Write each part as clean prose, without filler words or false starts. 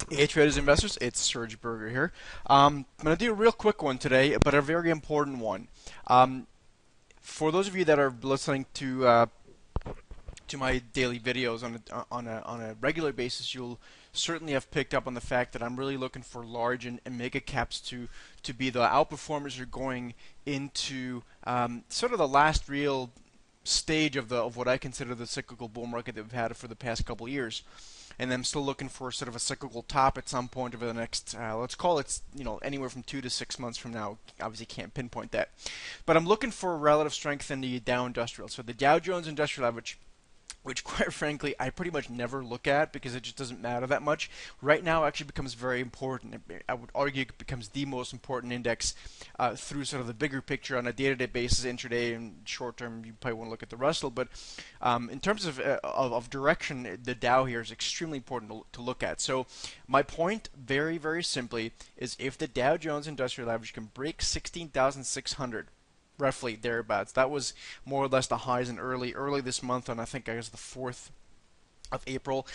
Hey traders, investors, it's Serge Berger here. I'm going to do a real quick one today, but a very important one. Um, for those of you that are listening to my daily videos on a regular basis, you'll certainly have picked up on the fact that I'm really looking for large and mega caps to be the outperformers who are going into sort of the last real stage of what I consider the cyclical bull market that we've had for the past couple of years. And I'm still looking for sort of a cyclical top at some point over the next, let's call it, anywhere from 2 to 6 months from now. Obviously, can't pinpoint that, but I'm looking for relative strength in the Dow Industrial. So the Dow Jones Industrial Average, which quite frankly I pretty much never look at because it just doesn't matter that much. Right now actually becomes very important. I would argue it becomes the most important index through sort of the bigger picture on a day-to-day basis, intraday and short-term. You probably want to look at the Russell, but in terms of direction, the Dow here is extremely important to look at. So my point, very, very simply, is if the Dow Jones Industrial Average can break 16,600, roughly thereabouts. That was more or less the highs in early this month, and I think I guess the 4th of April.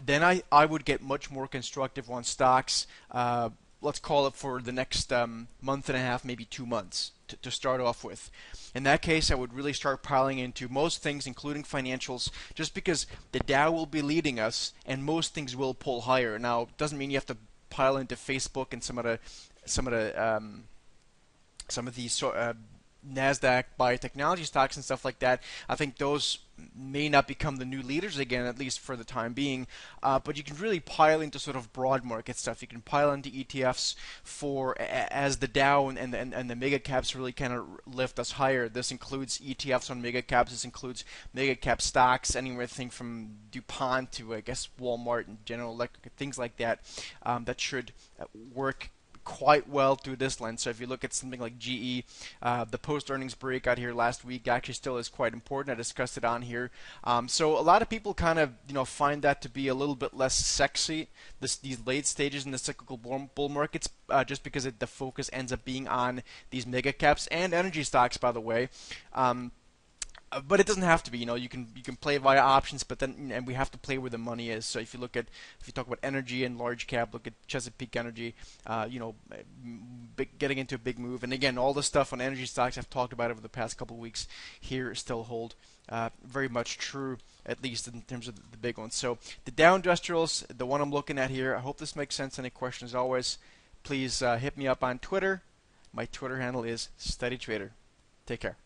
Then I would get much more constructive on stocks. Let's call it for the next month and a half, maybe 2 months to start off with. In that case, I would really start piling into most things, including financials, just because the Dow will be leading us, and most things will pull higher. Now, it doesn't mean you have to pile into Facebook and some of the NASDAQ biotechnology stocks and stuff like that. I think those may not become the new leaders again, at least for the time being. But you can really pile into sort of broad market stuff. You can pile into ETFs as the Dow and the mega caps really kind of lift us higher. This includes ETFs on mega caps. This includes mega cap stocks, anything from DuPont to I guess Walmart and General Electric, things like that. That should work quite well through this lens. So if you look at something like GE, the post-earnings breakout here last week actually still is quite important. I discussed it on here. So a lot of people kind of find that to be a little bit less sexy, these late stages in the cyclical bull markets, just because the focus ends up being on these mega caps and energy stocks, by the way. But it doesn't have to be. You can play via options, but then and we have to play where the money is. So if you talk about energy and large cap, look at Chesapeake Energy. Getting into a big move, and again, all the stuff on energy stocks I've talked about over the past couple of weeks here still hold very much true, at least in terms of the big ones. So the Dow Industrials, the one I'm looking at here. I hope this makes sense. Any questions, always, please hit me up on Twitter. My Twitter handle is SteadyTrader. Take care.